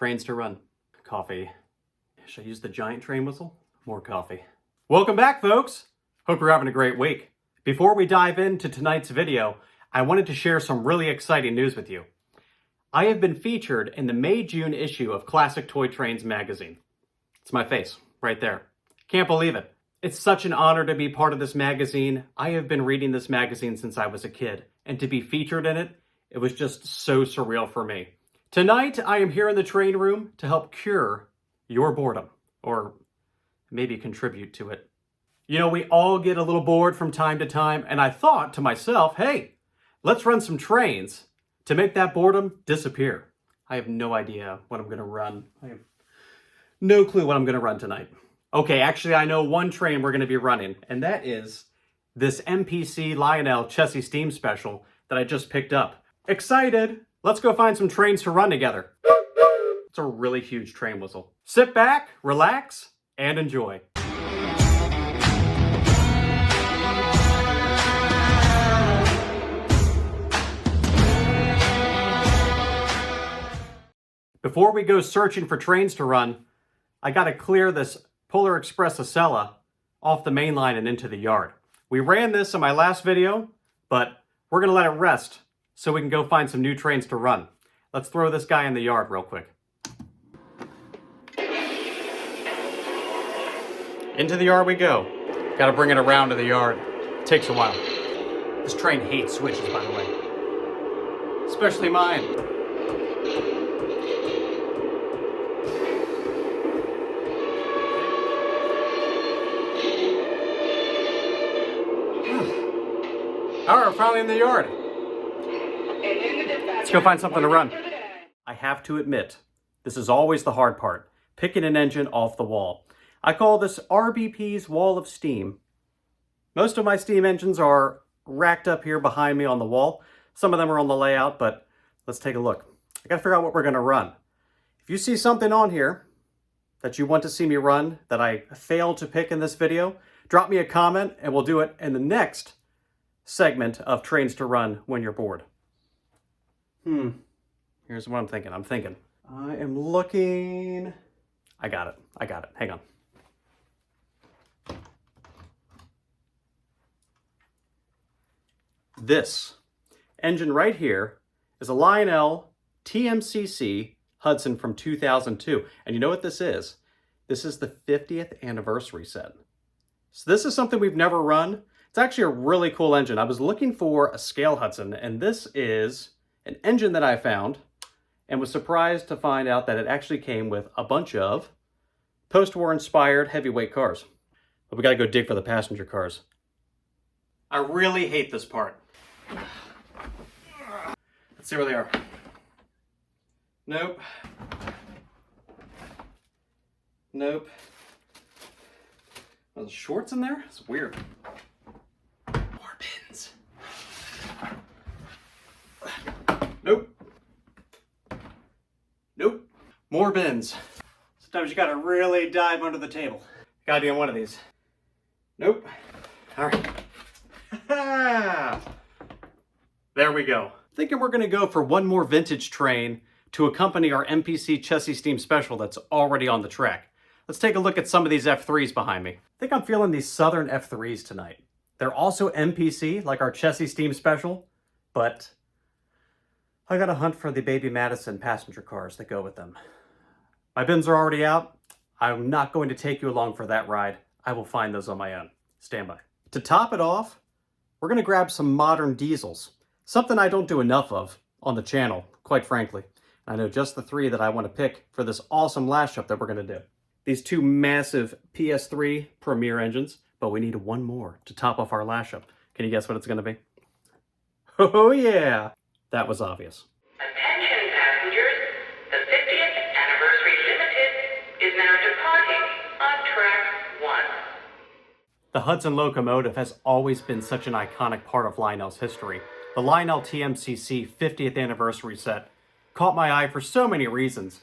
Trains to run. Coffee. Should I use the giant train whistle? More coffee. Welcome back, folks. Hope you're having a great week. Before we dive into tonight's video, I wanted to share some really exciting news with you. I have been featured in the May-June issue of Classic Toy Trains magazine. It's my face, right there. Can't believe it. It's such an honor to be part of this magazine. I have been reading this magazine since I was a kid, and to be featured in it, it was just so surreal for me. Tonight, I am here in the train room to help cure your boredom, or maybe contribute to it. You know, we all get a little bored from time to time, and I thought to myself, hey, let's run some trains to make that boredom disappear. I have no idea what I'm gonna run. I have no clue what I'm gonna run tonight. Okay, actually I know one train we're gonna be running, and that is this MPC Lionel Chessie Steam Special that I just picked up. Excited! Let's go find some trains to run together. It's a really huge train whistle. Sit back, relax, and enjoy. Before we go searching for trains to run, I gotta clear this Polar Express Acela off the main line and into the yard. We ran this in my last video, but we're gonna let it rest so we can go find some new trains to run. Let's throw this guy in the yard real quick. Into the yard we go. Gotta bring it around to the yard. It takes a while. This train hates switches, by the way. Especially mine. All right, we're finally in the yard. Let's go find something to run. I have to admit, this is always the hard part, picking an engine off the wall. I call this RBP's wall of steam. Most of my steam engines are racked up here behind me on the wall. Some of them are on the layout, but let's take a look. I gotta figure out what we're gonna run. If you see something on here that you want to see me run that I failed to pick in this video, drop me a comment and we'll do it in the next segment of Trains to Run when you're bored. Here's what I'm thinking. I am looking. I got it. Hang on. This engine right here is a Lionel TMCC Hudson from 2002. And you know what this is? This is the 50th anniversary set. So this is something we've never run. It's actually a really cool engine. I was looking for a scale Hudson, and this is an engine that I found and was surprised to find out that it actually came with a bunch of post-war inspired heavyweight cars. But we gotta go dig for the passenger cars. I really hate this part. Let's see where they are. Nope. Nope. Are the shorts in there? It's weird. More pins. Nope. Nope. More bins. Sometimes you gotta really dive under the table. Gotta be on one of these. Nope. All right. There we go. Thinking we're gonna go for one more vintage train to accompany our MPC Chessie Steam Special that's already on the track. Let's take a look at some of these F3s behind me. I think I'm feeling these Southern F3s tonight. They're also MPC, like our Chessie Steam Special, but I gotta hunt for the Baby Madison passenger cars that go with them. My bins are already out. I'm not going to take you along for that ride. I will find those on my own. Stand by. To top it off, we're gonna grab some modern diesels. Something I don't do enough of on the channel, quite frankly. I know just the three that I want to pick for this awesome lash up that we're gonna do. These two massive PS3 Premier engines, but we need one more to top off our lash up. Can you guess what it's gonna be? Oh yeah, that was obvious. Attention passengers, the 50th Anniversary Limited is now departing on track 1. The Hudson locomotive has always been such an iconic part of Lionel's history. The Lionel TMCC 50th anniversary set caught my eye for so many reasons,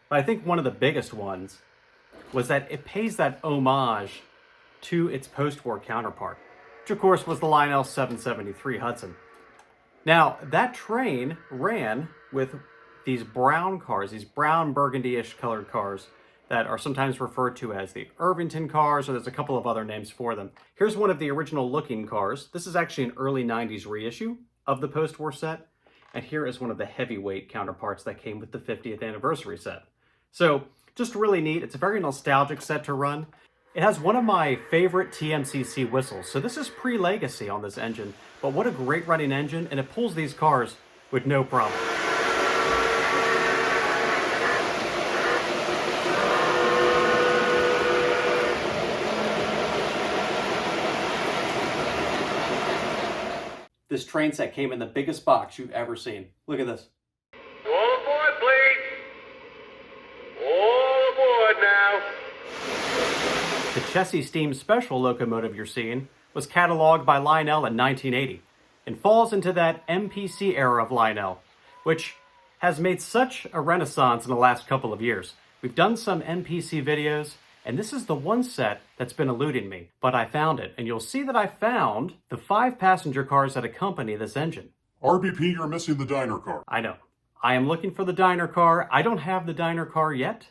but I think one of the biggest ones was that it pays that homage to its post-war counterpart, which of course was the Lionel 773 Hudson. Now, that train ran with these brown cars, these brown burgundy-ish colored cars that are sometimes referred to as the Irvington cars, or there's a couple of other names for them. Here's one of the original looking cars. This is actually an early 90s reissue of the post-war set. And here is one of the heavyweight counterparts that came with the 50th anniversary set. So just really neat. It's a very nostalgic set to run. It has one of my favorite TMCC whistles. So this is pre-legacy on this engine, but what a great running engine, and it pulls these cars with no problem. This train set came in the biggest box you've ever seen. Look at this. All aboard, please. All aboard now. The Chessie Steam Special locomotive you're seeing was cataloged by Lionel in 1980 and falls into that MPC era of Lionel, which has made such a renaissance in the last couple of years. We've done some MPC videos, and this is the one set that's been eluding me, but I found it, and you'll see that I found the 5 passenger cars that accompany this engine. RBP, you're missing the diner car. I know. I am looking for the diner car. I don't have the diner car yet.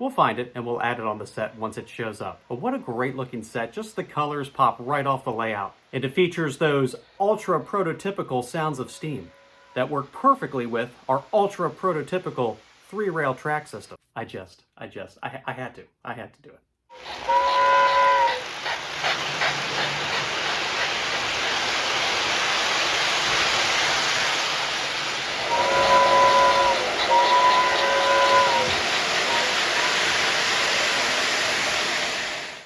We'll find it and we'll add it on the set once it shows up. But what a great looking set. Just the colors pop right off the layout. And it features those ultra prototypical sounds of steam that work perfectly with our ultra prototypical 3-rail track system. I had to do it.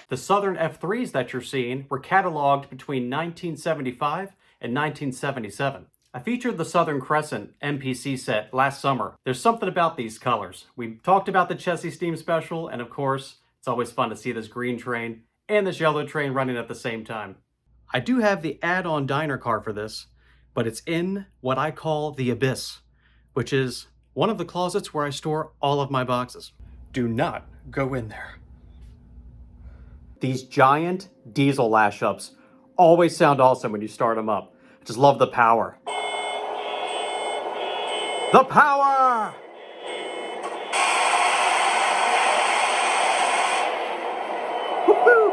The Southern F3s that you're seeing were cataloged between 1975 and 1977. I featured the Southern Crescent MPC set last summer. There's something about these colors. We talked about the Chessie Steam Special, and of course, it's always fun to see this green train and this yellow train running at the same time. I do have the add-on diner car for this, but it's in what I call the Abyss, which is one of the closets where I store all of my boxes. Do not go in there. These giant diesel lash-ups always sound awesome when you start them up. I just love the power. The power! Woo-hoo!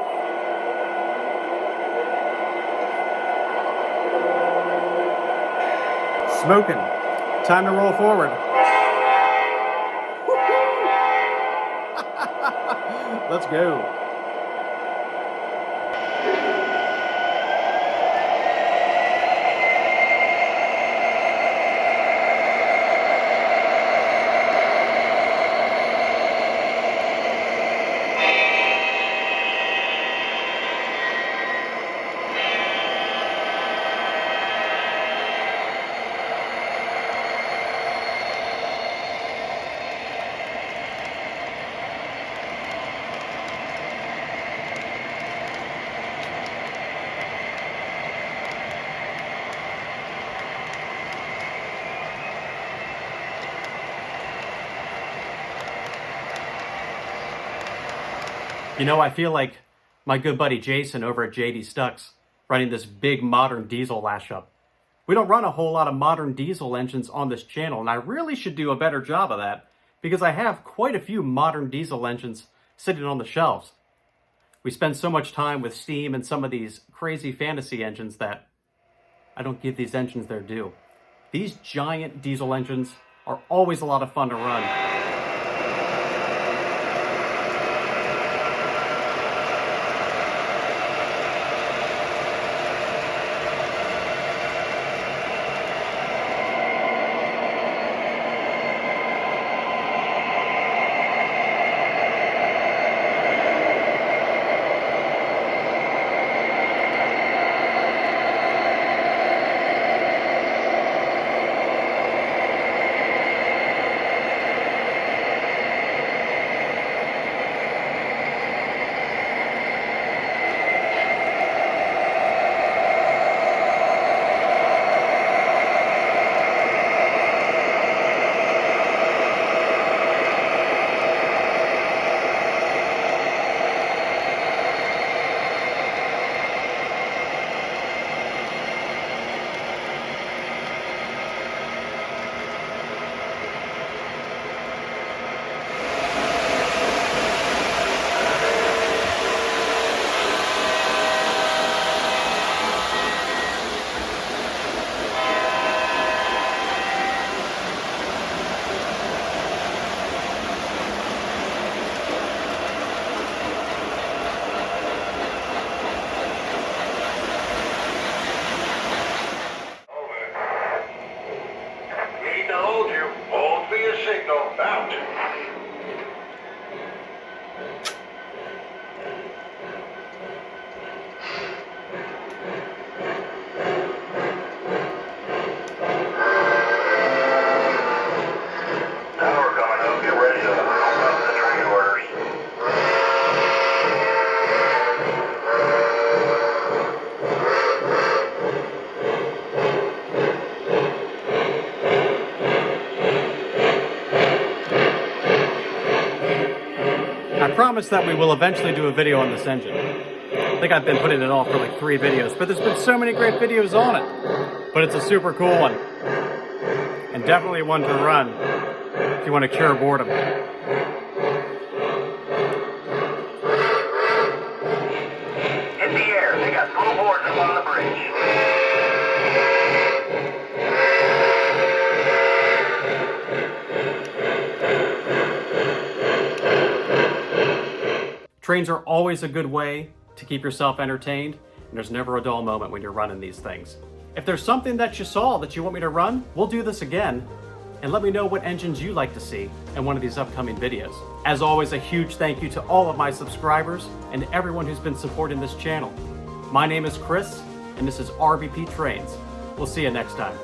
Smoking. Time to roll forward. Let's go. You know, I feel like my good buddy Jason over at JD Stucks running this big modern diesel lash-up. We don't run a whole lot of modern diesel engines on this channel, and I really should do a better job of that because I have quite a few modern diesel engines sitting on the shelves. We spend so much time with steam and some of these crazy fantasy engines that I don't give these engines their due. These giant diesel engines are always a lot of fun to run. I promise that we will eventually do a video on this engine. I think I've been putting it off for like 3 videos, but there's been so many great videos on it. But it's a super cool one. And definitely one to run if you want to cure boredom. In the air, they got full boredom on the bridge. Trains are always a good way to keep yourself entertained, and there's never a dull moment when you're running these things. If there's something that you saw that you want me to run, we'll do this again, and let me know what engines you like to see in one of these upcoming videos. As always, a huge thank you to all of my subscribers and everyone who's been supporting this channel. My name is Chris, and this is RBP Trains. We'll see you next time.